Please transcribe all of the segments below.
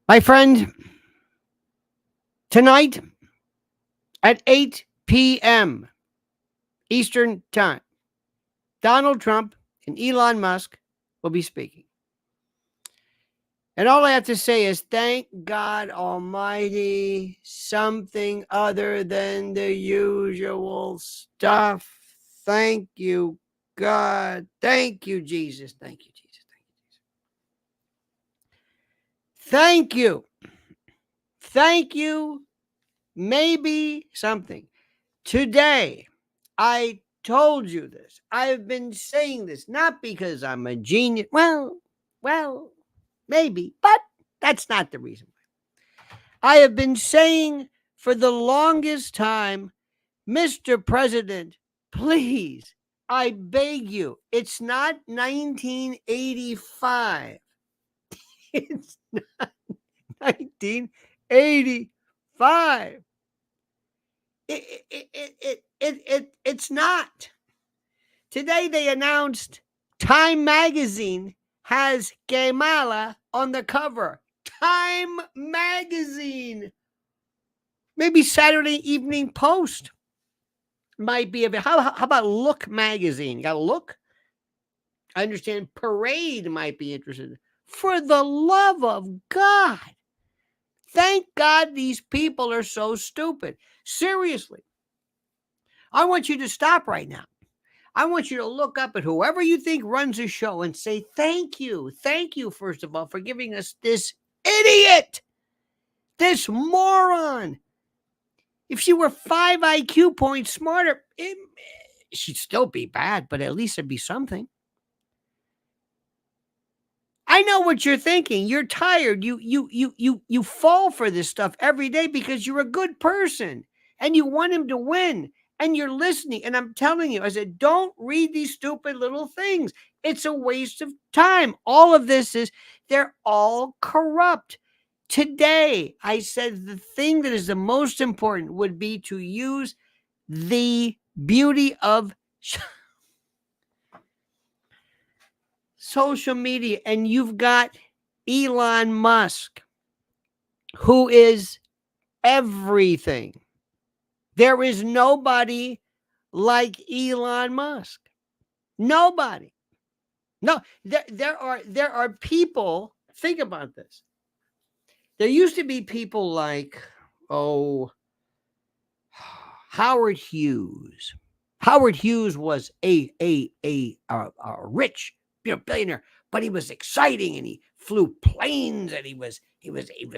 My friend, tonight at 8 p.m. Eastern Time, Donald Trump and Elon Musk will be speaking. And all I have to say is thank God Almighty, something other than the usual stuff. Thank you, God. Thank you, Jesus. Thank you, Jesus. Thank you. Thank you. Maybe something. Today, I told you this. I've been saying this not because I'm a genius. Well, maybe, but that's not the reason. I have been saying for the longest time, Mr. President, please, I beg you, it's not 1985. It's not 1985. It's not. Today they announced Time Magazine has Kamala on the cover. Time Magazine. Maybe Saturday Evening Post might be of it. How about Look Magazine? You got Look? I understand Parade might be interested. For the love of God. Thank God these people are so stupid. Seriously. I want you to stop right now. I want you to look up at whoever you think runs a show and say, thank you. Thank you, first of all, for giving us this idiot, this moron. If she were 5 IQ points smarter, she'd still be bad, but at least it'd be something. I know what you're thinking. You're tired. You fall for this stuff every day because you're a good person and you want him to win. And you're listening. And I'm telling you, I said, don't read these stupid little things. It's a waste of time. All of this is, they're all corrupt. Today, I said the thing that is the most important would be to use the beauty of social media. And you've got Elon Musk, who is everything. There is nobody like Elon Musk. Nobody. No, there are people. Think about this. There used to be people like, Howard Hughes. Howard Hughes was a rich, billionaire, but he was exciting and he flew planes and he was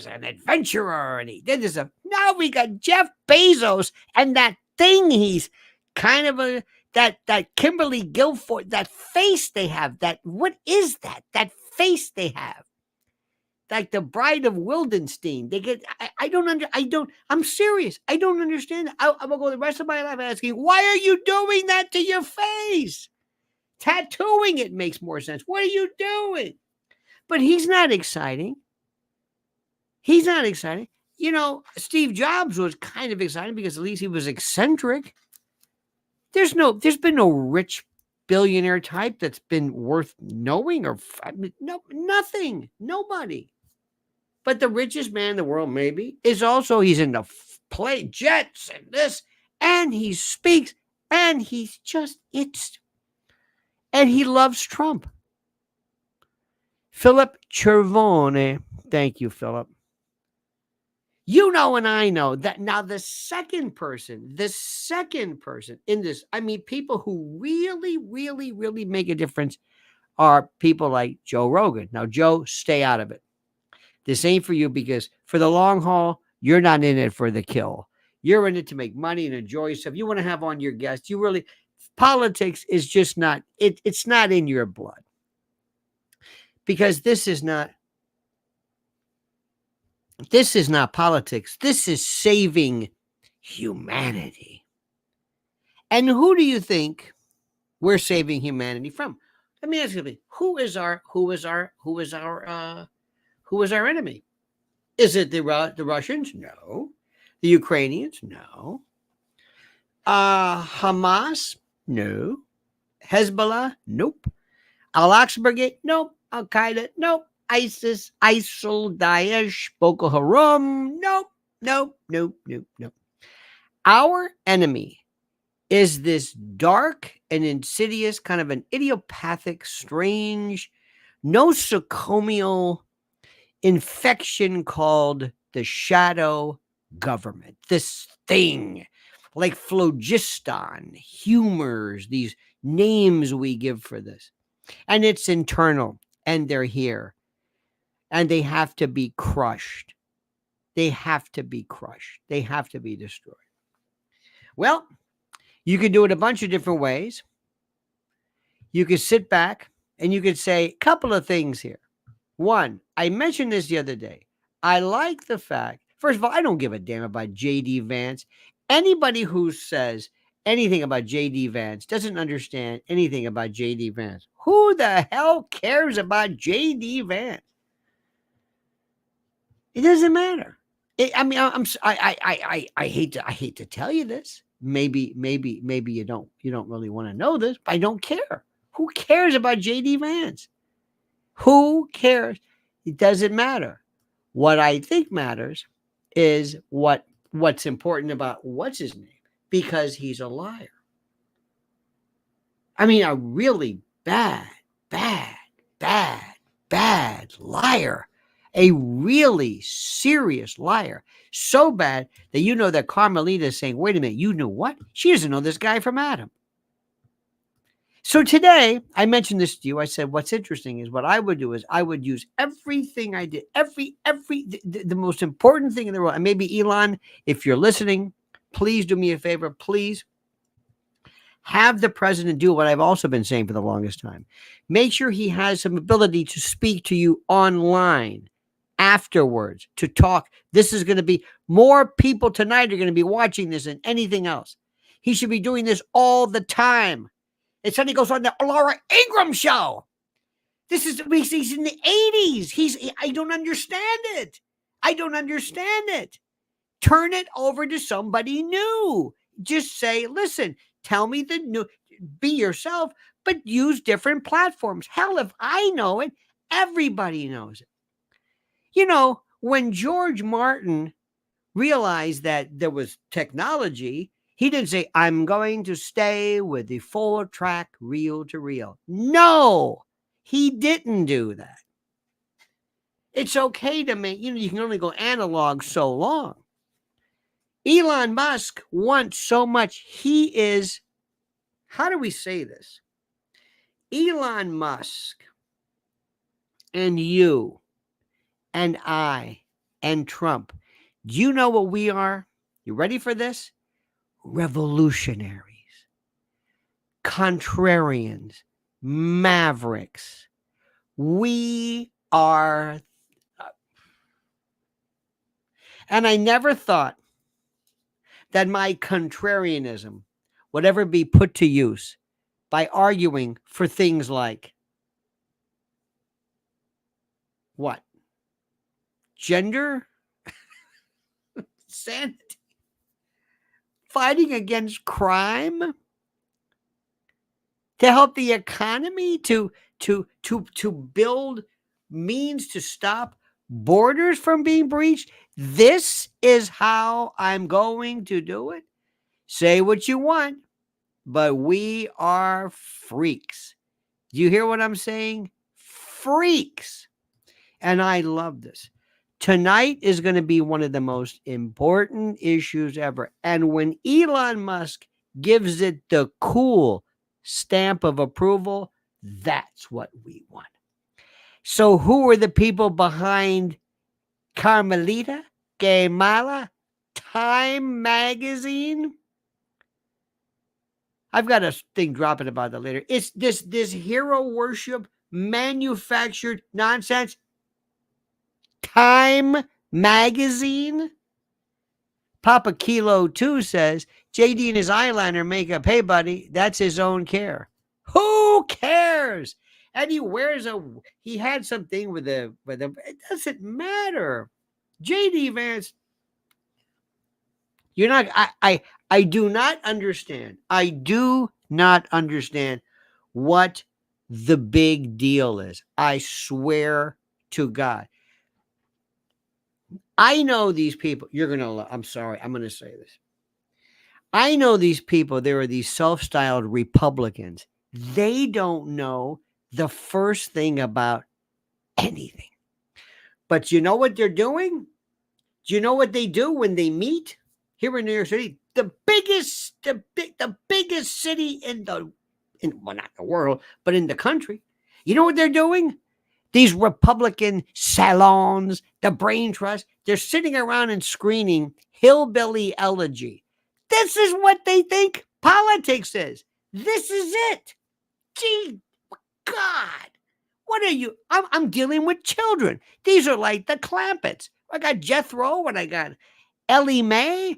an adventurer and he did this stuff. Now we got Jeff Bezos and that thing he's kind of a that Kimberly Guilford, that face they have, what is that? That face they have. Like the Bride of Wildenstein. They get, I'm serious. I don't understand. I'm going to go the rest of my life asking, why are you doing that to your face? Tattooing it makes more sense. What are you doing? But he's not exciting. He's not exciting. Steve Jobs was kind of exciting because at least he was eccentric. There's been no rich billionaire type that's been worth knowing nothing. Nobody. But the richest man in the world, maybe, is also, he's in the play jets and this, and he speaks, and he's just, and he loves Trump. Philip Cervone. Thank you, Philip. You know, and I know that now the second person in this, I mean, people who really, really, really make a difference are people like Joe Rogan. Now, Joe, stay out of it. This ain't for you because for the long haul, you're not in it for the kill. You're in it to make money and enjoy yourself. You want to have on your guests. Politics is just not, it's not in your blood. Because this is not politics. This is saving humanity. And who do you think we're saving humanity from? Let me ask you, who is our enemy? Is it the Russians? No. The Ukrainians? No. Hamas? No. Hezbollah? Nope. Al-Aqsa Brigade? Nope. Al-Qaeda? Nope. ISIS, ISIL, Daesh, Boko Haram. Nope, nope, nope, nope, nope. Our enemy is this dark and insidious, kind of an idiopathic, strange, nosocomial infection called the shadow government. This thing like phlogiston, humors, these names we give for this. And it's internal, and they're here, and they have to be crushed. They have to be crushed. They have to be destroyed. Well, you can do it a bunch of different ways. You could sit back and you could say a couple of things here. One, I mentioned this the other day. I like the fact, first of all, I don't give a damn about J.D. Vance. Anybody who says anything about J.D. Vance doesn't understand anything about J.D. Vance. Who the hell cares about J.D. Vance? It doesn't matter. I hate to tell you this. Maybe you don't really want to know this, but I don't care. Who cares about J.D. Vance? Who cares? It doesn't matter. What I think matters is what's important about what's his name, because he's a liar. I mean, a really bad liar. A really serious liar. So bad that you know that Carmelita is saying, wait a minute, you know what? She doesn't know this guy from Adam. So today, I mentioned this to you. I said, what's interesting is what I would do is I would use everything I did, the most important thing in the world. And maybe Elon, if you're listening, please do me a favor. Please have the president do what I've also been saying for the longest time. Make sure he has some ability to speak to you online afterwards, to talk. This is going to be more people tonight are going to be watching this than anything else. He should be doing this all the time. It suddenly goes on the Laura Ingraham show. He's in the 80s. I don't understand it. Turn it over to somebody new. Just say, listen, tell me the new, be yourself, but use different platforms. Hell, if I know it, everybody knows it. You know, when George Martin realized that there was technology, he didn't say, I'm going to stay with the 4-track reel to reel. No, he didn't do that. It's okay to make, you can only go analog so long. Elon Musk wants so much. He is, how do we say this? Elon Musk and you and I and Trump, do you know what we are? You ready for this? Revolutionaries, contrarians, mavericks. We are. And I never thought that my contrarianism would ever be put to use by arguing for things like what? Gender? Sanity? Fighting against crime? To help the economy? To build means to stop borders from being breached? This is how I'm going to do it. Say what you want, but we are freaks. Do you hear what I'm saying? Freaks. And I love this. Tonight is going to be one of the most important issues ever. And when Elon Musk gives it the cool stamp of approval, that's what we want. So who are the people behind Carmelita Guatemala? Time Magazine? I've got a thing dropping about that later. It's this hero worship manufactured nonsense. Time Magazine? Papa Kilo 2 says, JD and his eyeliner makeup, hey buddy, that's his own care. Who cares? And he had something with it doesn't matter. JD Vance, you're not, I do not understand. I do not understand what the big deal is. I swear to God. I know these people. I'm sorry. I'm going to say this. I know these people. There are these self-styled Republicans. They don't know the first thing about anything. But you know what they're doing? Do you know what they do when they meet here in New York City? The biggest city well, not the world, but in the country. You know what they're doing? These Republican salons, the brain trust, they're sitting around and screening hillbilly elegy. This is what they think politics is. This is it. Gee, God. What are you? I'm dealing with children. These are like the Clampetts. I got Jethro and I got Ellie Mae,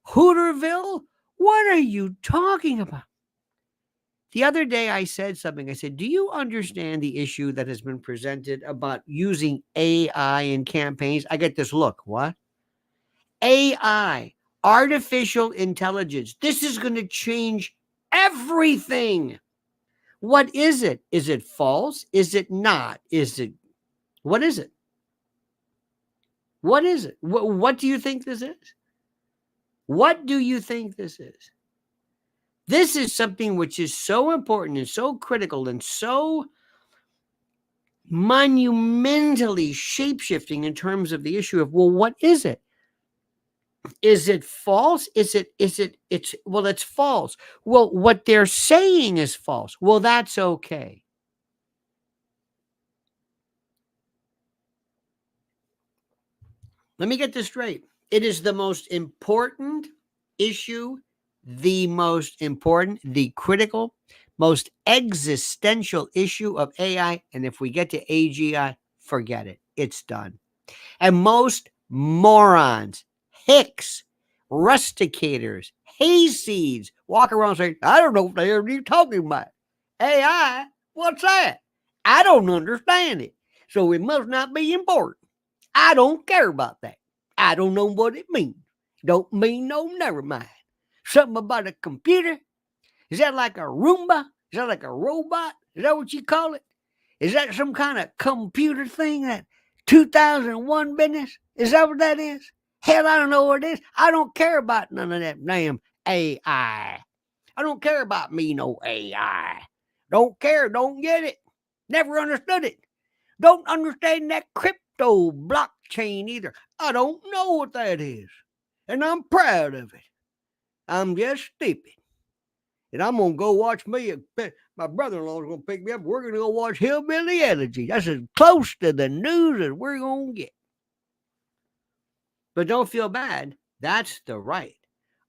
Hooterville. What are you talking about? The other day I said something. I said, do you understand the issue that has been presented about using AI in campaigns? I get this look. What? AI, artificial intelligence. This is going to change everything. What is it? Is it false? Is it not? What is it? What is it? What do you think this is? What do you think this is? This is something which is so important and so critical and so monumentally shape-shifting in terms of the issue of, well, what is it? Is it false? It's false. Well, what they're saying is false. Well, that's okay. Let me get this straight. It is the most important issue, the critical, most existential issue of AI. And if we get to AGI, forget it. It's done. And most morons, hicks, rusticators, hayseeds walk around saying, I don't know what the hell you're talking about. AI? What's that? I don't understand it. So it must not be important. I don't care about that. I don't know what it means. Don't mean no, never mind. Something about a computer? Is that like a Roomba? Is that like a robot? Is that what you call it? Is that some kind of computer thing, that 2001 business? Is that what that is? Hell, I don't know what it is. I don't care about none of that damn AI. I don't care about me no AI. Don't care, don't get it. Never understood it. Don't understand that crypto blockchain either. I don't know what that is. And I'm proud of it. I'm just stupid. And I'm going to go watch me. My brother-in-law is going to pick me up. We're going to go watch Hillbilly Elegy. That's as close to the news as we're going to get. But don't feel bad. That's the right.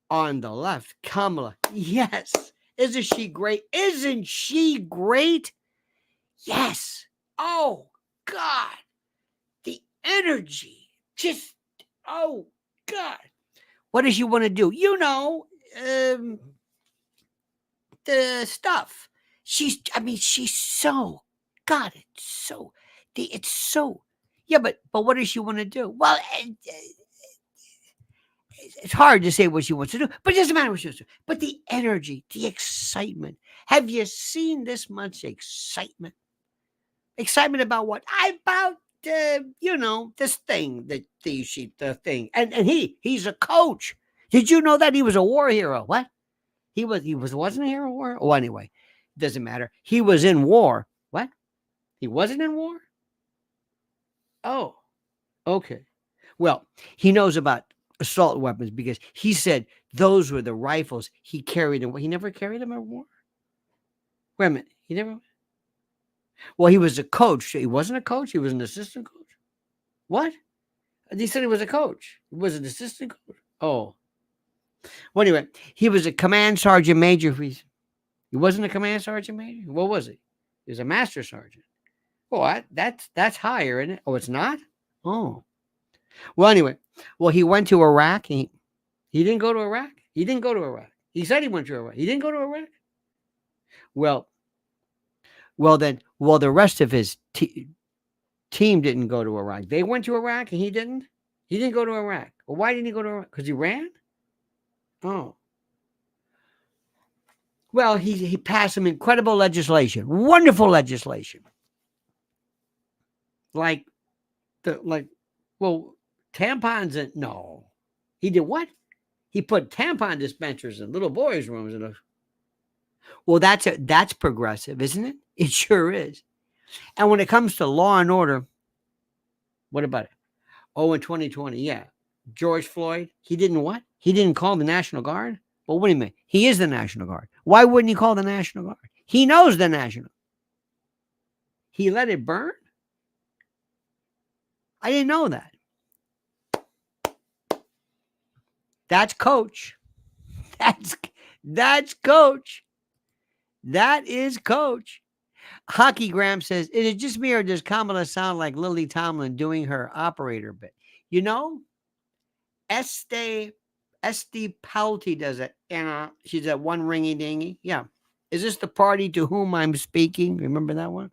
On the left, Kamala. Yes. Isn't she great? Isn't she great? Yes. Oh, God. The energy. Just, oh, God. What does she want to do? You know, the stuff. She's so, God, it's so, yeah, but what does she want to do? Well, it's hard to say what she wants to do, but it doesn't matter what she wants to do. But the energy, the excitement. Have you seen this much excitement? Excitement about what? About, this thing, the thing. And he's a coach. Did you know that he was a war hero? What? Wasn't he in a war? Oh, anyway, it doesn't matter. He was in war. What? He wasn't in war? Oh, okay. Well, he knows about assault weapons because he said those were the rifles he carried. He never carried them in war? Wait a minute. He never? Well, he was a coach. He wasn't a coach. He was an assistant coach. What? He said he was a coach. He was an assistant coach. Oh. Well, anyway, he was a command sergeant major. He wasn't a command sergeant major? What was he? He was a master sergeant. Oh, that's higher, isn't it? Oh, it's not? Oh. Well, anyway. Well, he went to Iraq. He didn't go to Iraq? He didn't go to Iraq. He said he went to Iraq. He didn't go to Iraq? Well, the rest of his team didn't go to Iraq. They went to Iraq and he didn't? He didn't go to Iraq. Well, why didn't he go to Iraq? Because he ran? Oh. Well, he passed some incredible legislation. Wonderful legislation. Like Well, tampons and no. He did what? He put tampon dispensers in little boys' rooms. Well, that's progressive, isn't it? It sure is. And when it comes to law and order, what about it? Oh, in 2020, yeah. George Floyd, he didn't what? He didn't call the National Guard? Well, what do you mean? He is the National Guard. Why wouldn't he call the National Guard? He knows the National. He let it burn? I didn't know that. That's coach. That's coach. That is coach. Hockey Graham says, is it just me or does Kamala sound like Lily Tomlin doing her operator bit? You know, Este Palti does it. And she's that one ringy dingy. Yeah. Is this the party to whom I'm speaking? Remember that one?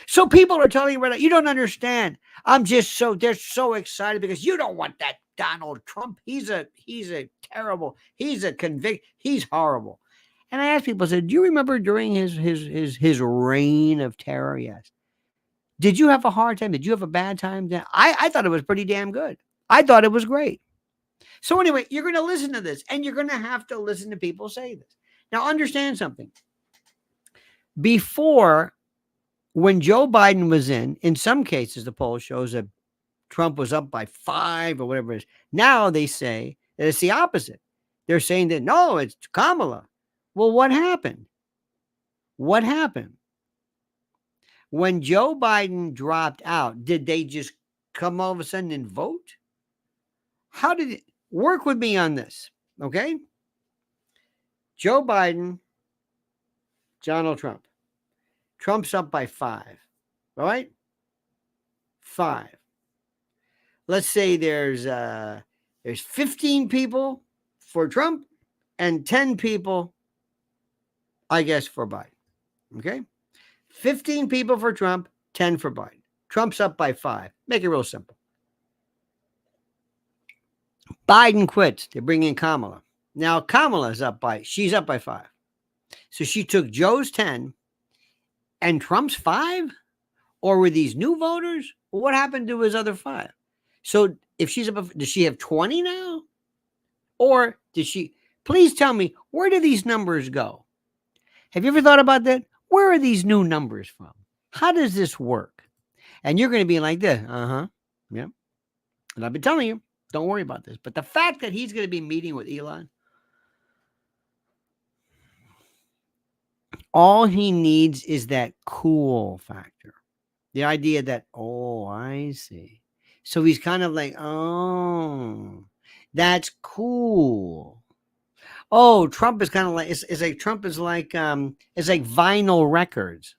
So people are telling you right now, you don't understand. They're so excited because you don't want that Donald Trump. He's a terrible, he's a convict, he's horrible. And I asked people, I said, do you remember during his reign of terror? Yes. Did you have a hard time? Did you have a bad time? I thought it was pretty damn good. I thought it was great. So anyway, you're going to listen to this and you're going to have to listen to people say this. Now understand something. Before, when Joe Biden was in some cases, the poll shows that Trump was up by 5 or whatever it is. Now they say that it's the opposite. They're saying that, no, it's Kamala. Well, what happened? What happened? When Joe Biden dropped out, did they just come all of a sudden and vote? How did it work with me on this? Okay. Joe Biden, Donald Trump. Trump's up by 5. All right. 5. Let's say there's 15 people for Trump and 10 people, I guess, for Biden. Okay. 15 people for Trump, 10 for Biden. Trump's up by 5. Make it real simple. Biden quits. They bring in Kamala. Now she's up by 5. So she took Joe's 10 and Trump's 5? Or were these new voters? Well, what happened to his other 5? So if she's up, does she have 20 now? Or does she, please tell me, where do these numbers go? Have you ever thought about that? Where are these new numbers from? How does this work? And you're going to be like this. Yeah. And I've been telling you, don't worry about this. But the fact that he's going to be meeting with Elon, all he needs is that cool factor. The idea that, oh, I see. So he's kind of like, oh, that's cool. Oh, Trump is kind of like, it's like Trump is like, it's like vinyl records.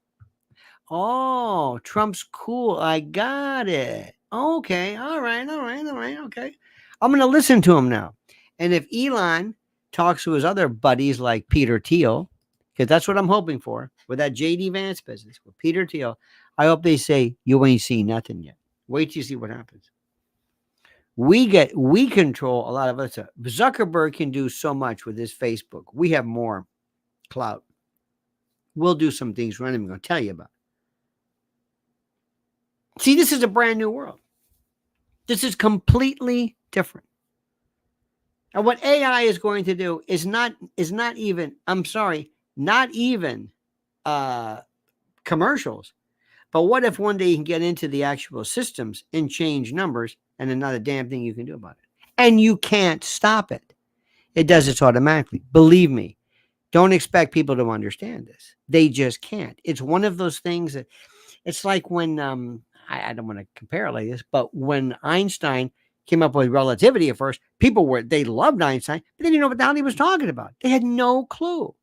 Oh, Trump's cool. I got it. Okay. All right. Okay. I'm going to listen to him now. And if Elon talks to his other buddies like Peter Thiel, because that's what I'm hoping for with that JD Vance business with Peter Thiel, I hope they say, you ain't seen nothing yet. Wait till you see what happens. We control a lot of other stuff. Zuckerberg can do so much with his Facebook. We have more clout. We'll do some things we're not even going to tell you about. See, this is a brand new world. This is completely different. And what AI is going to do is not even commercials. But what if one day you can get into the actual systems and change numbers and there's not a damn thing you can do about it? And you can't stop it. It does it automatically. Believe me, don't expect people to understand this. They just can't. It's one of those things that it's like when, I don't want to compare it like this, but when Einstein came up with relativity at first, they loved Einstein, but they didn't know what the hell he was talking about. They had no clue.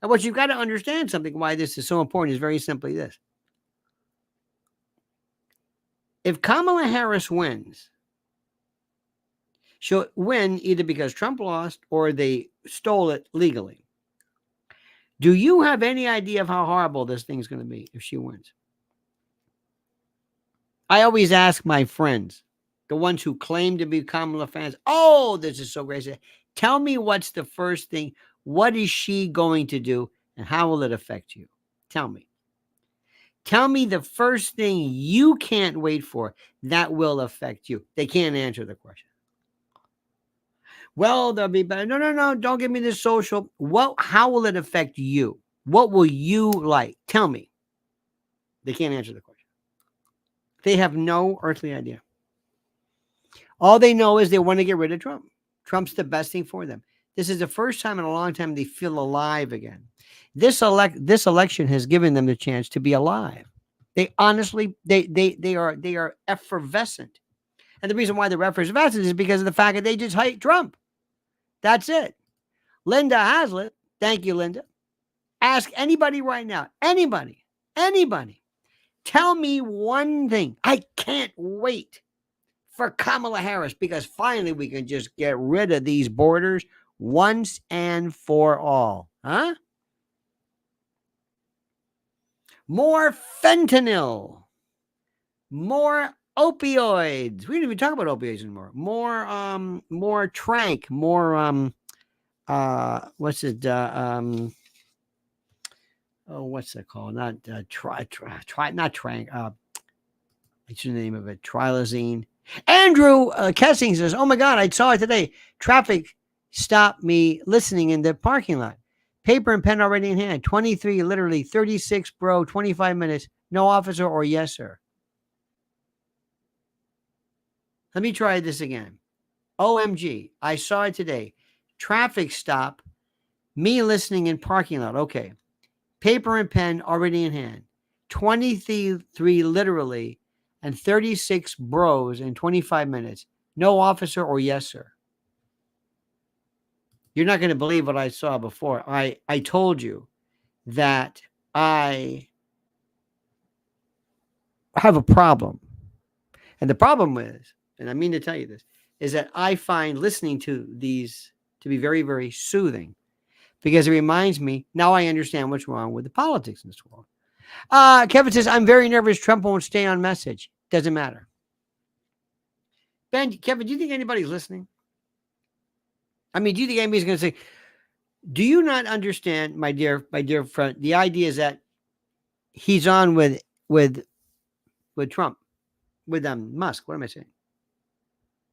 And what you've got to understand something, why this is so important, is very simply this. If Kamala Harris wins, she'll win either because Trump lost or they stole it legally. Do you have any idea of how horrible this thing's going to be if she wins? I always ask my friends, the ones who claim to be Kamala fans, oh, this is so great. Tell me what's the first thing. What is she going to do and how will it affect you? Tell me. Tell me the first thing you can't wait for that will affect you. They can't answer the question. Well, they'll be better. No, no, no. Don't give me this social. How will it affect you? What will you like? Tell me. They can't answer the question. They have no earthly idea. All they know is they want to get rid of Trump. Trump's the best thing for them. This is the first time in a long time they feel alive again. This election has given them the chance to be alive. They honestly, they are effervescent. And the reason why they're effervescent is because of the fact that they just hate Trump. That's it. Linda Hazlitt, thank you, Linda. Ask anybody right now, anybody, tell me one thing. I can't wait for Kamala Harris because finally we can just get rid of these borders once and for all. Huh? More fentanyl. More opioids. We didn't even talk about opioids anymore. More trank. More what's it? What's that called? Not not trank. What's the name of it? Trilazine. Andrew Kessing says, "Oh my God, I saw it today. Traffic stopped me listening in the parking lot. Paper and pen already in hand. 23, literally 36, bro. 25 minutes. No officer or yes, sir." Let me try this again. OMG, I saw it today. Traffic stop, me listening in parking lot. Okay. Paper and pen already in hand. 23 literally and 36 bros in 25 minutes. No officer or yes, sir. You're not going to believe what I saw before. I told you that I have a problem. And the problem is, and I mean to tell you this, is that I find listening to these to be very, very soothing because it reminds me, now I understand what's wrong with the politics in this world. Kevin says, I'm very nervous Trump won't stay on message. Doesn't matter. Kevin, do you think anybody's listening? I mean, do you think anybody's going to say, do you not understand, my dear friend, the idea is that he's on with Trump, with Musk. What am I saying?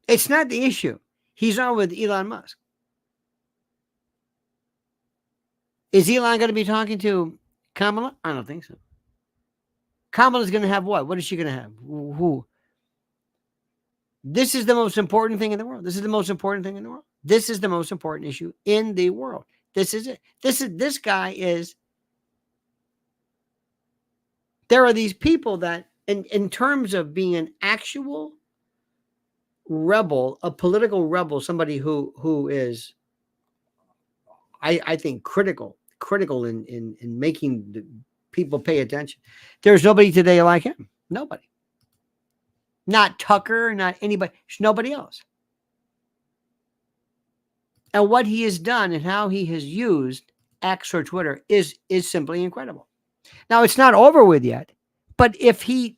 It's not the issue. He's on with Elon Musk. Is Elon going to be talking to Kamala? I don't think so. Kamala's going to have what? What is she going to have? Who? This is the most important thing in the world. This is the most important thing in the world. This is the most important issue in the world. This is it. This guy is. There are these people that, in terms of being an actual rebel, a political rebel, somebody who is, I think, critical in making the people pay attention. There's nobody today like him. Nobody. Not Tucker, not anybody. There's nobody else. And what he has done and how he has used X or Twitter is simply incredible. Now, it's not over with yet, but if he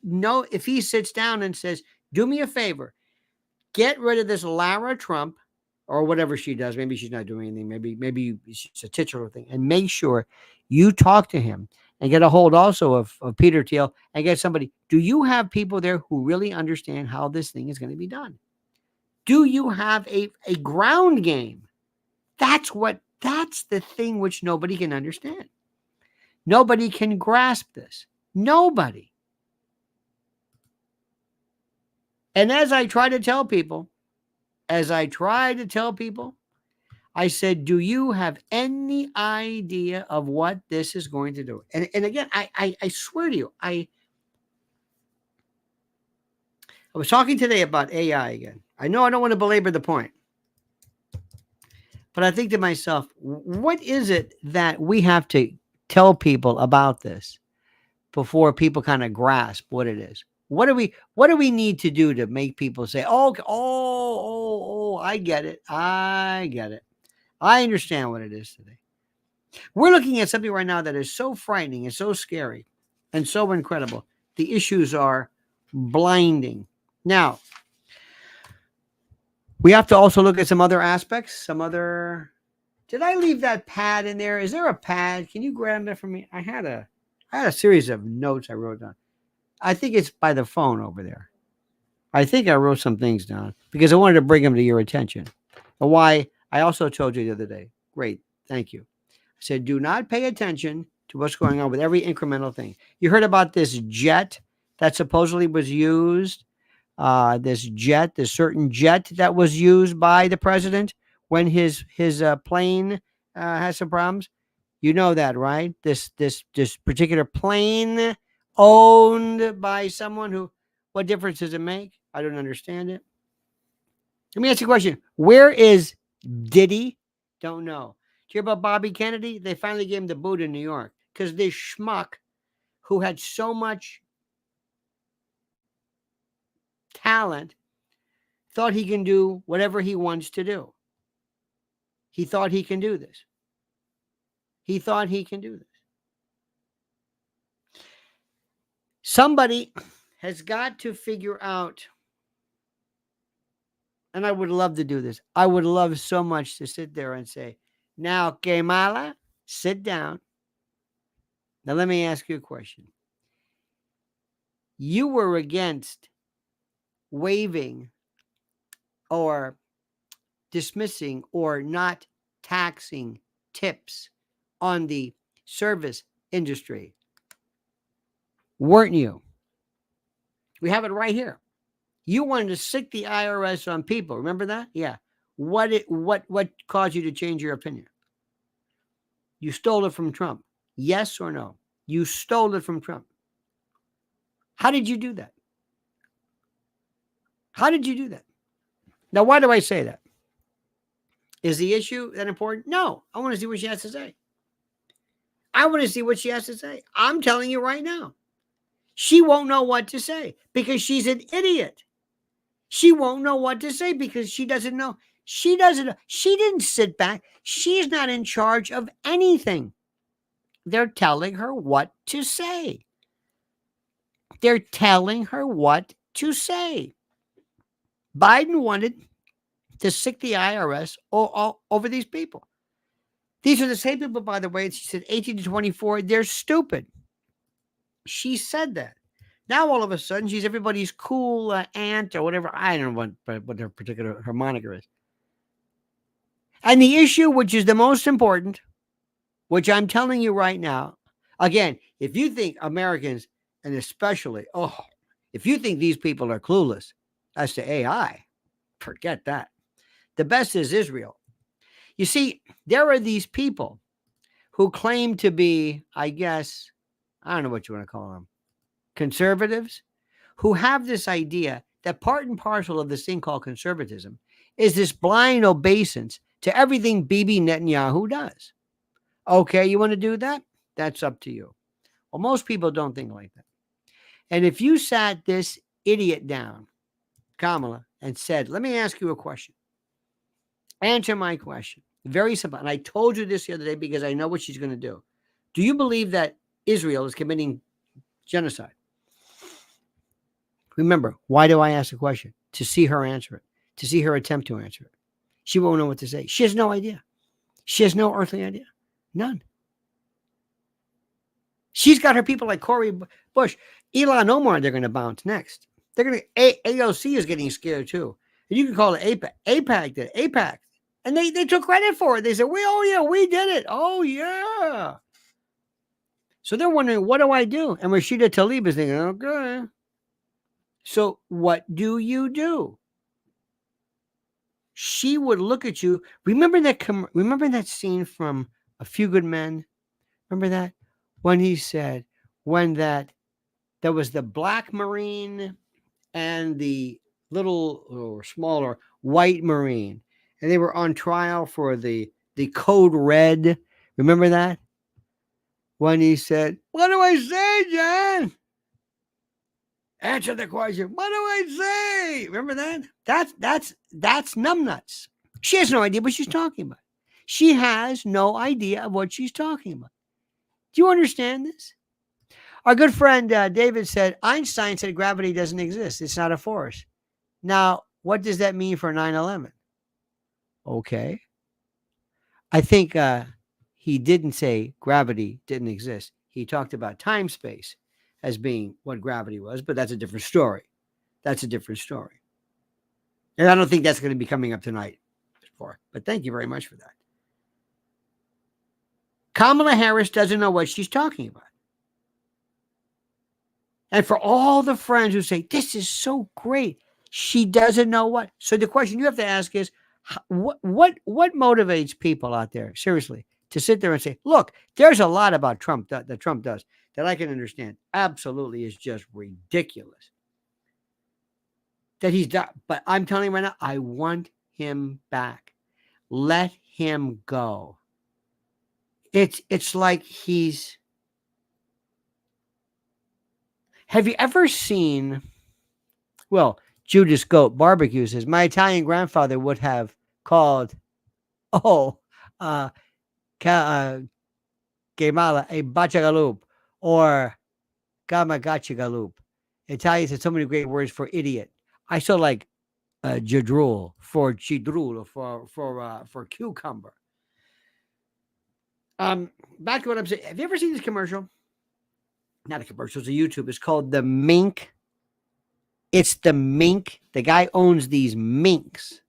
sits down and says, do me a favor, get rid of this Lara Trump or whatever she does. Maybe she's not doing anything. Maybe it's a titular thing. And make sure you talk to him and get a hold also of Peter Thiel and get somebody. Do you have people there who really understand how this thing is going to be done? Do you have a ground game? That's the thing which nobody can understand. Nobody can grasp this. Nobody. And as I try to tell people, I said, do you have any idea of what this is going to do? And again, I swear to you, I was talking today about AI again. I know I don't want to belabor the point, but I think to myself, what is it that we have to tell people about this before people kind of grasp what it is? What do we need to do to make people say, oh, I get it. I understand what it is today. We're looking at something right now that is so frightening and so scary and so incredible. The issues are blinding. Now, we have to also look at some other aspects, did I leave that pad in there? Is there a pad? Can you grab that for me? I had a I had a series of notes I wrote down. I think it's by the phone over there. I think I wrote some things down because I wanted to bring them to your attention. And why I also told you the other day. Great. Thank you. I said, do not pay attention to what's going on with every incremental thing. You heard about this jet that supposedly was used, this certain jet that was used by the president when his plane has some problems. You know that, right? This particular plane owned by someone who. What difference does it make? I don't understand it. Let me ask you a question. Where is Diddy? Don't know. Do you hear about Bobby Kennedy? They finally gave him the boot in New York because this schmuck who had so much talent thought he can do whatever he wants to do. He thought he can do this. He thought he can do this. Somebody has got to figure out, and I would love to do this. I would love so much to sit there and say, now, Kamala, sit down. Now, let me ask you a question. You were against waiving or dismissing or not taxing tips on the service industry, weren't you? We have it right here. You wanted to sick the IRS on people. Remember that? Yeah. What caused you to change your opinion? You stole it from Trump. Yes or no? You stole it from Trump. How did you do that? How did you do that? Now, why do I say that? Is the issue that important? No. I want to see what she has to say. I want to see what she has to say. I'm telling you right now. She won't know what to say because she's an idiot. She won't know what to say because she doesn't know. She doesn't know. She didn't sit back. She's not in charge of anything. They're telling her what to say. They're telling her what to say. Biden wanted to sick the IRS all over these people. These are the same people, by the way. She said 18 to 24. They're stupid. She said that. Now all of a sudden she's everybody's cool aunt or whatever. I don't know what her moniker is. And the issue, which is the most important, which I'm telling you right now, again, if you think Americans, and especially, if you think these people are clueless as to AI, forget that. The best is Israel. You see, there are these people who claim to be, I guess, I don't know what you want to call them, conservatives, who have this idea that part and parcel of this thing called conservatism is this blind obeisance to everything Bibi Netanyahu does. Okay, you want to do that? That's up to you. Well, most people don't think like that. And if you sat this idiot down, Kamala, and said, let me ask you a question. Answer my question. Very simple. And I told you this the other day because I know what she's going to do. Do you believe that Israel is committing genocide? Remember, why do I ask the question? To see her answer it, to see her attempt to answer it. She won't know what to say. She has no idea. She has no earthly idea. None. She's got her people like Cory Bush. Elon Omar, they're going to bounce next. They're going to, AOC is getting scared too. And you can call it APAC. APAC did it. APAC. And they took credit for it. They said, we did it. Oh, yeah. So they're wondering, what do I do? And Rashida Tlaib is thinking, okay. So what do you do? She would look at you. Remember that scene from A Few Good Men? Remember that? When he said, there was the black Marine and the little or smaller white Marine, and they were on trial for the code red. Remember that? When he said, what do I say, John? Answer the question. What do I say? Remember that? That's numbnuts. She has no idea what she's talking about. She has no idea of what she's talking about. Do you understand this? Our good friend David said, Einstein said gravity doesn't exist. It's not a force. Now, what does that mean for 9/11? Okay. I think he didn't say gravity didn't exist. he talked about time space as being what gravity was, but that's a different story. That's a different story. And I don't think that's going to be coming up tonight. But thank you very much for that. Kamala Harris doesn't know what she's talking about. And for all the friends who say, this is so great, she doesn't know what. So the question you have to ask is, what motivates people out there, seriously, to sit there and say, look, there's a lot about Trump that Trump does that I can understand. Absolutely is just ridiculous that he's done. But I'm telling you right now, I want him back. Let him go. It's like he's... Have you ever seen... Well, Judas Goat Barbecue says, my Italian grandfather would have called, Gemala a Bachagalup or Gamagachagalup. Italians had so many great words for idiot. I saw like jadrul for chidrul for cucumber. Back to what I'm saying. Have you ever seen this commercial? Not a commercial, it's a YouTube. It's called The Mink. It's the mink. The guy owns these minks.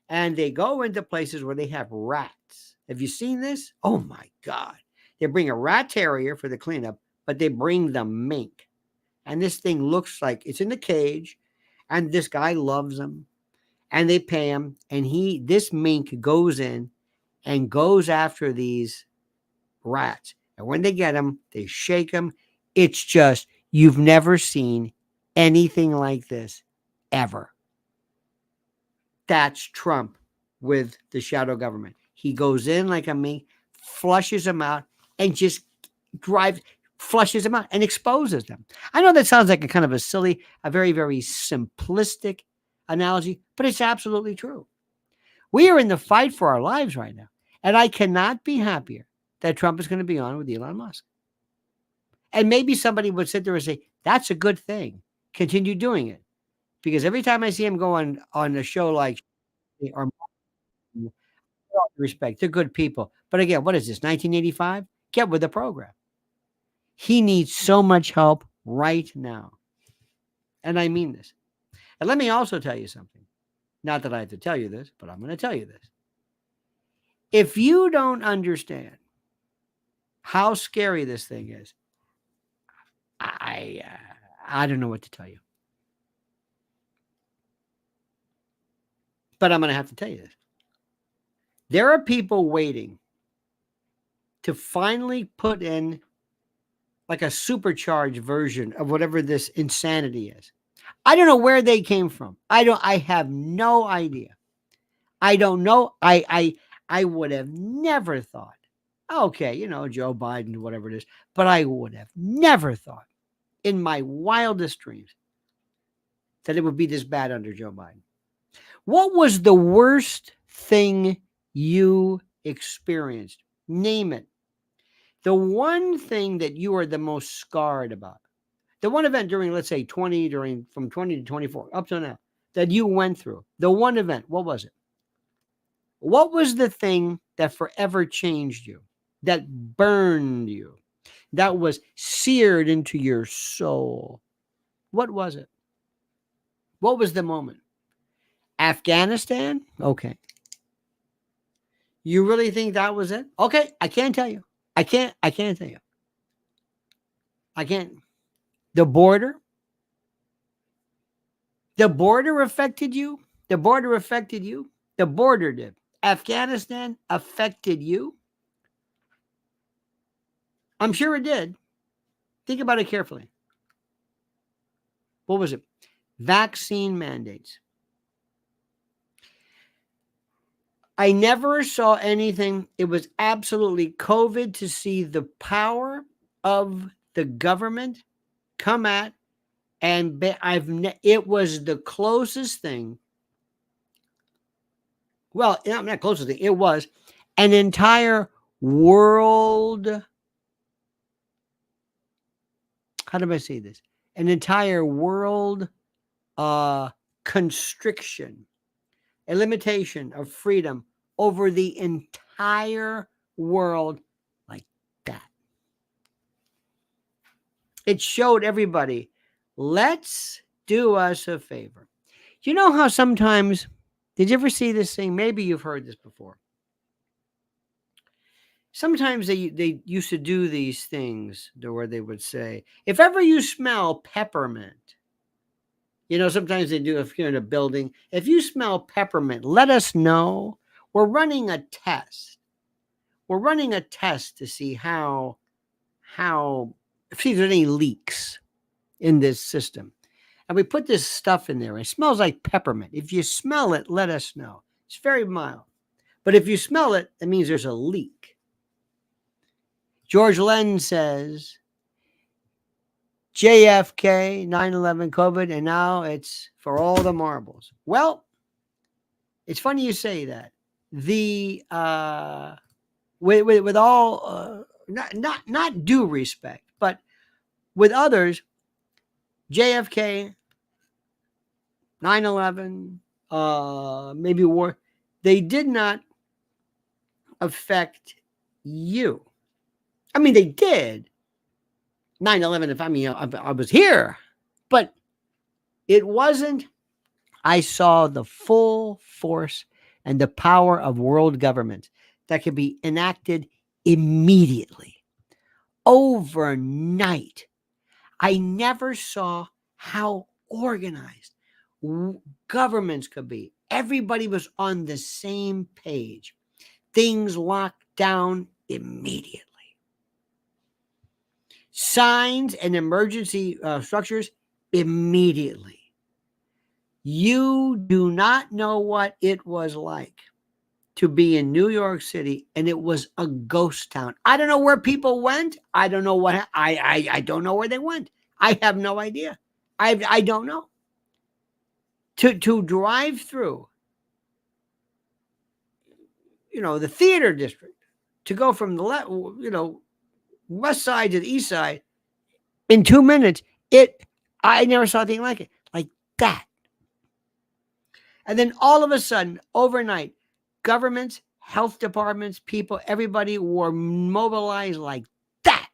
And they go into places where they have rats. Have you seen this? Oh my God. They bring a rat terrier for the cleanup, but they bring the mink. And this thing looks like it's in the cage. And this guy loves them. And they pay him. And this mink goes in and goes after these rats. And when they get them, they shake them. It's just, you've never seen anything like this ever. That's Trump with the shadow government. He goes in like a mink, flushes them out, and just flushes them out and exposes them. I know that sounds like a kind of a silly, a very, very simplistic analogy, but it's absolutely true. We are in the fight for our lives right now. And I cannot be happier that Trump is going to be on with Elon Musk. And maybe somebody would sit there and say, that's a good thing. Continue doing it. Because every time I see him go on a show like, or with all due respect, they're good people. But again, what is this, 1985? Get with the program. He needs so much help right now. And I mean this. And let me also tell you something. Not that I have to tell you this, but I'm going to tell you this. If you don't understand how scary this thing is, I don't know what to tell you. But I'm going to have to tell you this. There are people waiting to finally put in like a supercharged version of whatever this insanity is. I don't know where they came from. I have no idea. I don't know. I would have never thought, okay, Joe Biden, whatever it is, but I would have never thought in my wildest dreams that it would be this bad under Joe Biden. What was the worst thing you experienced? Name it. The one thing that you are the most scarred about. The one event during, let's say, from 20 to 24, up to now, that you went through. The one event, what was it? What was the thing that forever changed you, that burned you, that was seared into your soul? What was it? What was the moment? Afghanistan? Okay. You really think that was it? Okay, I can't tell you. I can't tell you. I can't. The border? The border affected you? The border affected you? The border did. Afghanistan affected you? I'm sure it did. Think about it carefully. What was it? Vaccine mandates. I never saw anything. It was absolutely COVID to see the power of the government come at, and it was the closest thing. Well, not closest thing. It was an entire world. How do I say this? An entire world constriction, a limitation of freedom over the entire world like that. It showed everybody, let's do us a favor. You know how sometimes, did you ever see this thing? Maybe you've heard this before. Sometimes they used to do these things where they would say, if ever you smell peppermint, sometimes they do, if you're in a building, if you smell peppermint, let us know. We're running a test. We're running a test to see how if there's any leaks in this system. And we put this stuff in there. It smells like peppermint. If you smell it, let us know. It's very mild. But if you smell it, it means there's a leak. George Lennon says, JFK, 9/11, COVID, and now it's for all the marbles. Well, it's funny you say that. The with all not due respect, but with others, JFK, 9/11, maybe war, they did not affect you. I mean, they did. 9/11, if I was here, but it wasn't. I saw the full force and the power of world government that could be enacted immediately, overnight. I never saw how organized governments could be. Everybody was on the same page. Things locked down immediately. Signs and emergency structures immediately. You do not know what it was like to be in New York City, and it was a ghost town. I don't know where people went. I don't know what I don't know where they went. I have no idea. I don't know. To drive through, the theater district, to go from the west side to the east side in 2 minutes, I never saw anything like it, like that. And then all of a sudden, overnight, governments, health departments, people, everybody were mobilized like that.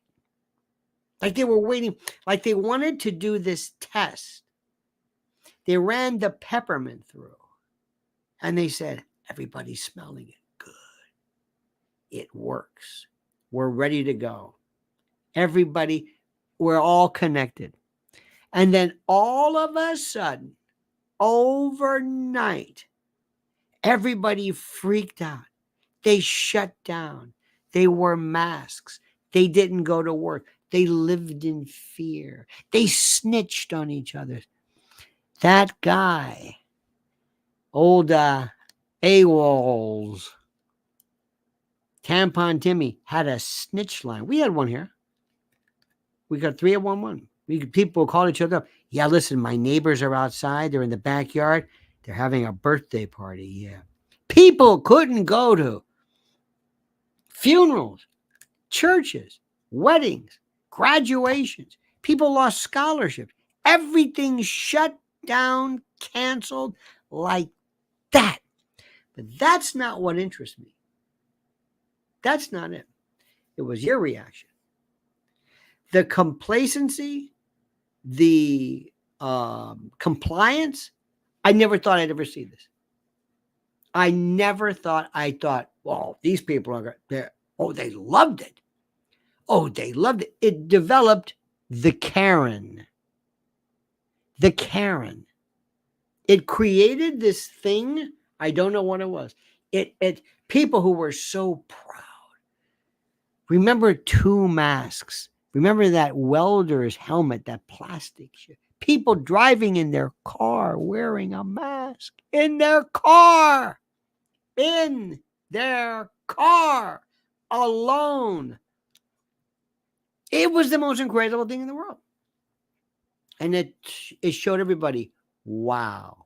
Like they were waiting, like they wanted to do this test. They ran the peppermint through and they said, everybody's smelling it good. It works. We're ready to go. Everybody, we're all connected. And then all of a sudden, overnight, everybody freaked out. They shut down. They wore masks. They didn't go to work. They lived in fear. They snitched on each other. That guy, old AWOLs, Tampon Timmy, had a snitch line. We had one here. We got 301. People called each other up. Yeah, listen, my neighbors are outside. They're in the backyard. They're having a birthday party. Yeah. People couldn't go to funerals, churches, weddings, graduations. People lost scholarships. Everything shut down, canceled like that. But that's not what interests me. That's not it. It was your reaction. The complacency, the compliance, I never thought I'd ever see this. I thought, well, these people are there. Oh, they loved it. Oh, they loved it. It developed the Karen. The Karen. It created this thing. I don't know what it was. It people who were so proud. Remember 2 masks. Remember that welder's helmet, that plastic shit. People driving in their car wearing a mask. In their car. In their car. Alone. It was the most incredible thing in the world. And it showed everybody, wow.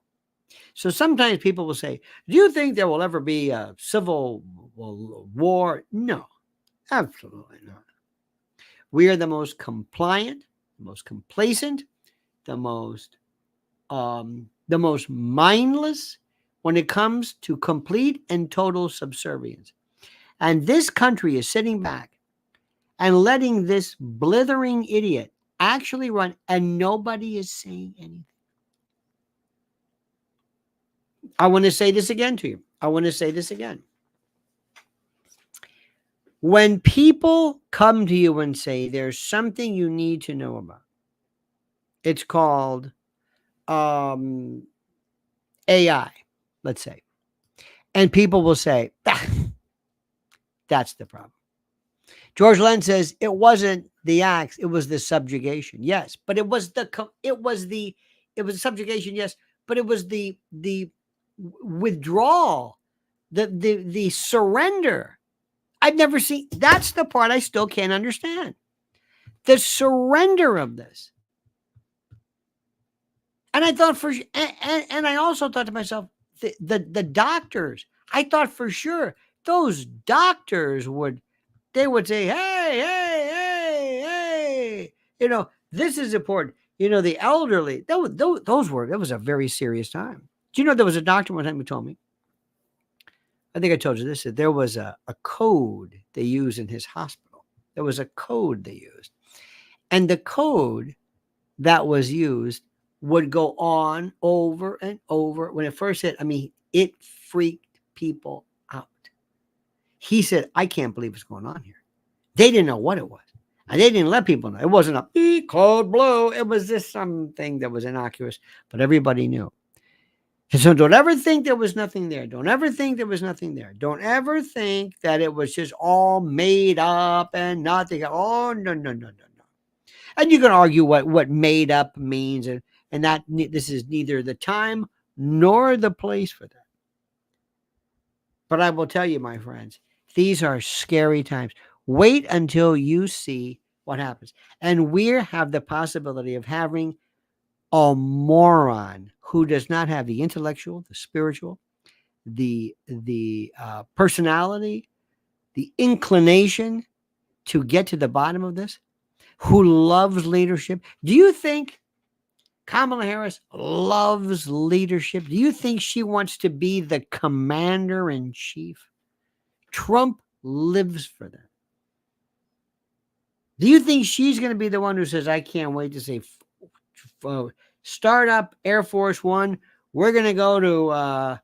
So sometimes people will say, do you think there will ever be a civil war? No, absolutely not. We are the most compliant, the most complacent, the most mindless when it comes to complete and total subservience. And this country is sitting back and letting this blithering idiot actually run, and nobody is saying anything. I want to say this again to you. I want to say this again. When people come to you and say there's something you need to know about, it's called AI, let's say. And people will say, that's the problem. George Lennon says it wasn't the acts, it was the subjugation. Yes, but it was the subjugation, yes, but it was the withdrawal, the surrender. I've never seen, that's the part I still can't understand. The surrender of this. And I thought and I also thought to myself, the doctors, I thought for sure those doctors would say, hey, this is important. The elderly, that was a very serious time. Do you know there was a doctor one time who told me, I think I told you this, that there was a code they used in his hospital. There was a code they used. And the code that was used would go on over and over. When it first hit, it freaked people out. He said, I can't believe what's going on here. They didn't know what it was. And they didn't let people know. It wasn't a code blue. It was just something that was innocuous, but everybody knew. And so don't ever think there was nothing there. Don't ever think there was nothing there. Don't ever think that it was just all made up and nothing. Oh, no. And you can argue what made up means, and that this is neither the time nor the place for that. But I will tell you, my friends, these are scary times. Wait until you see what happens. And we have the possibility of having a moron who does not have the intellectual, the spiritual, the personality, the inclination to get to the bottom of this, who loves leadership. Do you think Kamala Harris loves leadership? Do you think she wants to be the commander in chief? Trump lives for that. Do you think she's going to be the one who says, I can't wait to say, start up Air Force One. We're going to go to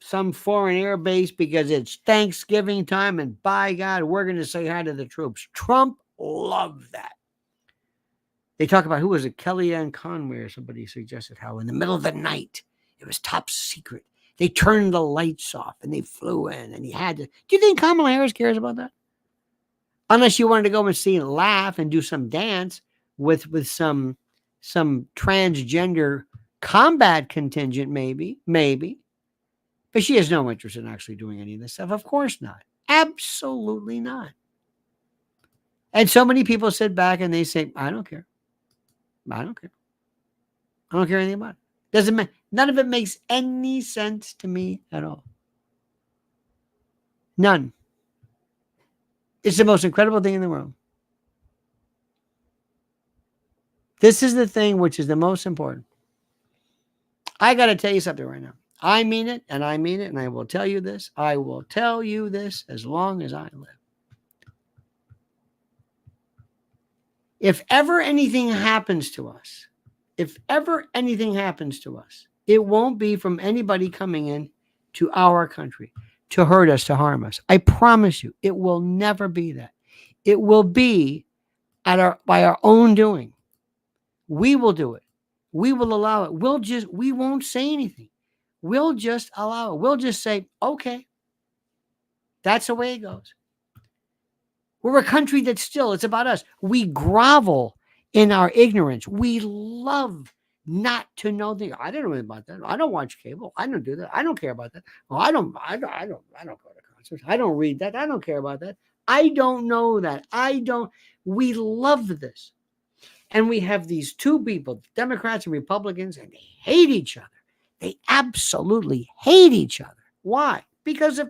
some foreign air base because it's Thanksgiving time, and by God, we're going to say hi to the troops. Trump loved that. They talk about, who was it? Kellyanne Conway or somebody suggested how in the middle of the night, it was top secret. They turned the lights off and they flew in, and he had to. Do you think Kamala Harris cares about that? Unless you wanted to go and see and laugh and do some dance with some transgender combat contingent, maybe. But she has no interest in actually doing any of this stuff. Of course not. Absolutely not. And so many people sit back and they say, I don't care. I don't care. I don't care anything about it. None of it makes any sense to me at all. None. It's the most incredible thing in the world. This is the thing which is the most important. I got to tell you something right now. I mean it, and I mean it, and I will tell you this. I will tell you this as long as I live. If ever anything happens to us, it won't be from anybody coming in to our country to hurt us, to harm us. I promise you, it will never be that. It will be by our own doing. We will do it. We will allow it. We won't say anything. We'll just allow it. We'll just say, okay, that's the way it goes. We're a country that's still, it's about us. We grovel in our ignorance. We love not to know things. I don't know about that. I don't watch cable. I don't do that. I don't care about that. Well, I don't go to concerts. I don't read that. I don't care about that. I don't know that. We love this. And we have these two people, Democrats and Republicans, and they hate each other. They absolutely hate each other. Why? Because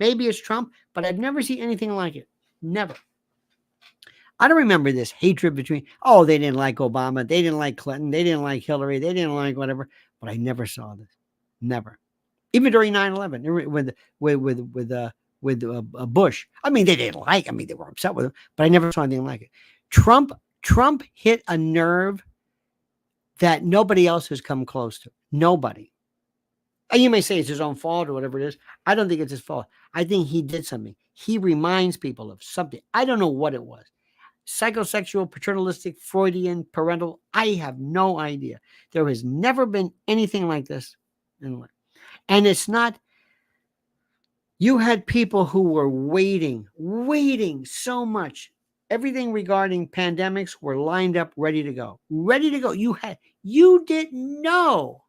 maybe it's Trump, but I've never seen anything like it. Never. I don't remember this hatred between, they didn't like Obama, they didn't like Clinton, they didn't like Hillary, they didn't like whatever, but I never saw this. Never. Even during 9/11 with Bush. They didn't like, they were upset with him, but I never saw anything like it. Trump Trump hit a nerve that nobody else has come close to. Nobody. And you may say it's his own fault or whatever it is. I don't think it's his fault. I think he did something. He reminds people of something. I don't know what it was. Psychosexual, paternalistic, Freudian, parental. I have no idea. There has never been anything like this in life. And it's not, you had people who were waiting so much. Everything regarding pandemics were lined up, ready to go. Ready to go. You didn't know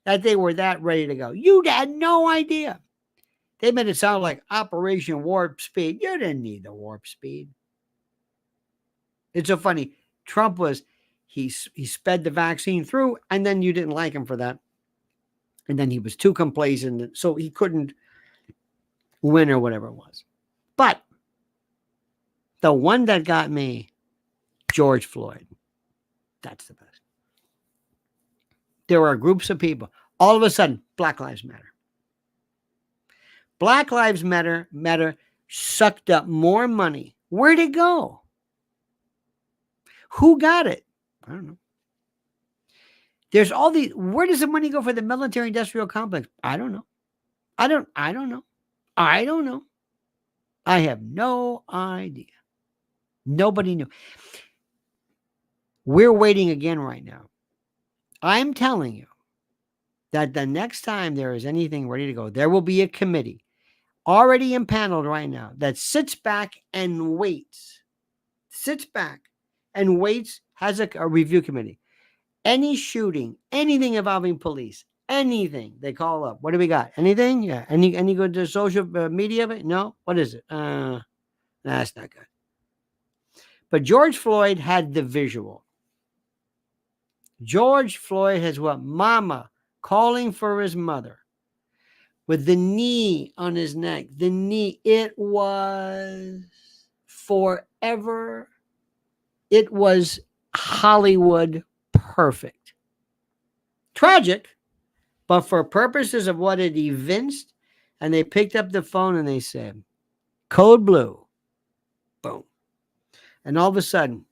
that they were that ready to go. You had no idea. They made it sound like Operation Warp Speed. You didn't need the warp speed. It's so funny. Trump he sped the vaccine through, and then you didn't like him for that. And then he was too complacent, so he couldn't win or whatever it was. But the one that got me, George Floyd. That's the best. There are groups of people. All of a sudden, Black Lives Matter. Black Lives Matter sucked up more money. Where'd it go? Who got it? I don't know. There's all these. Where does the money go for the military industrial complex? I don't know. I don't know. I don't know. I have no idea. Nobody knew. We're waiting again right now. I'm telling you that the next time there is anything ready to go, there will be a committee already impaneled right now that sits back and waits. Has a review committee. Any shooting, anything involving police, anything they call up. What do we got? Anything? Yeah. Any good to social media? No. What is it? That's not good. But George Floyd had the visual. George Floyd has what? Mama calling for his mother with the knee on his neck. The knee. It was forever. It was Hollywood perfect. Tragic, but for purposes of what it evinced, and they picked up the phone and they said, code blue. Boom. And all of a sudden,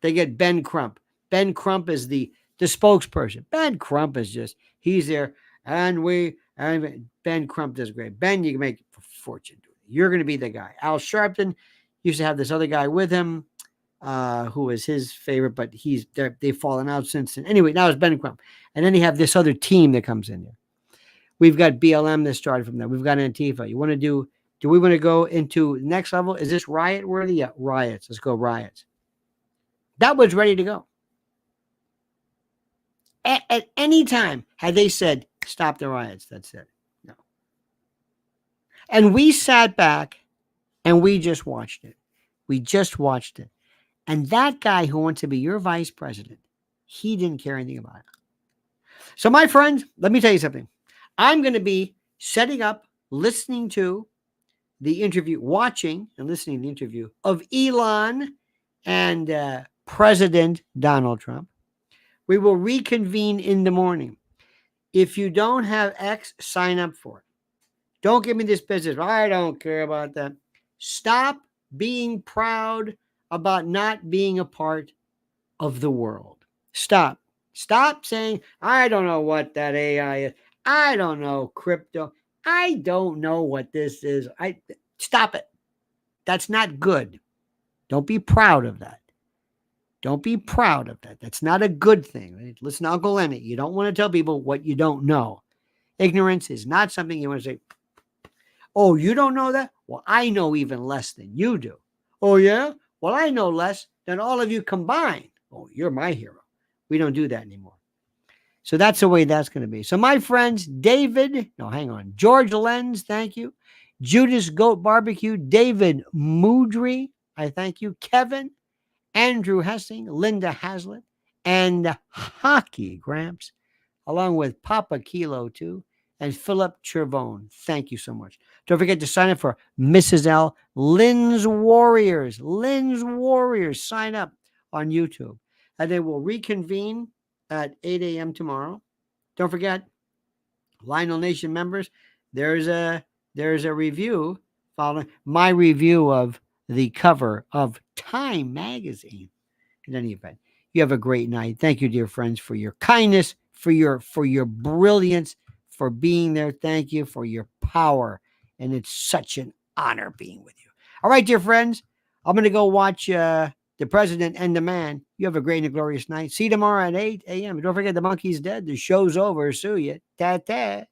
they get Ben Crump. Ben Crump is the spokesperson. Ben Crump is just, he's there. And Ben Crump does great. Ben, you can make a fortune. You're going to be the guy. Al Sharpton used to have this other guy with him, who was his favorite, but they've fallen out since then. Anyway, now it's Ben Crump. And then you have this other team that comes in there. We've got BLM that started from there. We've got Antifa. Do we want to go into next level? Is this riot worthy? Yeah, riots. Let's go riots. That was ready to go. At any time, had they said, stop the riots, that's it. No. And we sat back and we just watched it. And that guy who wants to be your vice president, he didn't care anything about it. So my friends, let me tell you something. I'm going to be setting up, listening to the interview, watching and listening to the interview of Elon and President Donald Trump. We will reconvene in the morning. If you don't have X, sign up for it. Don't give me this business. I don't care about that. Stop being proud about not being a part of the world. Stop saying, I don't know what that AI is. I don't know crypto. I don't know what this is. Stop it. That's not good. Don't be proud of that. Don't be proud of that. That's not a good thing. Right? Listen to Uncle Lenny. You don't want to tell people what you don't know. Ignorance is not something you want to say, oh, you don't know that? Well, I know even less than you do. Oh, yeah? Well, I know less than all of you combined. Oh, you're my hero. We don't do that anymore. So that's the way that's going to be. So my friends, George Lenz, thank you. Judas Goat Barbecue, David Moudry, I thank you. Kevin, Andrew Hessing, Linda Hazlitt, and Hockey Gramps, along with Papa Kilo 2, and Philip Chervone. Thank you so much. Don't forget to sign up for Mrs. L. Lynn's Warriors. Sign up on YouTube. And they will reconvene at 8 a.m. tomorrow. Don't forget, Lionel Nation members, there's a review following my review of the cover of Time magazine. In any event, you have a great night. Thank you, dear friends, for your kindness, for your brilliance, for being there. Thank you for your power. And it's such an honor being with you. All right, dear friends, I'm going to go watch The President and the Man. You have a great and glorious night. See you tomorrow at 8 a.m. Don't forget the monkey's dead. The show's over. Sue you. Ta-ta.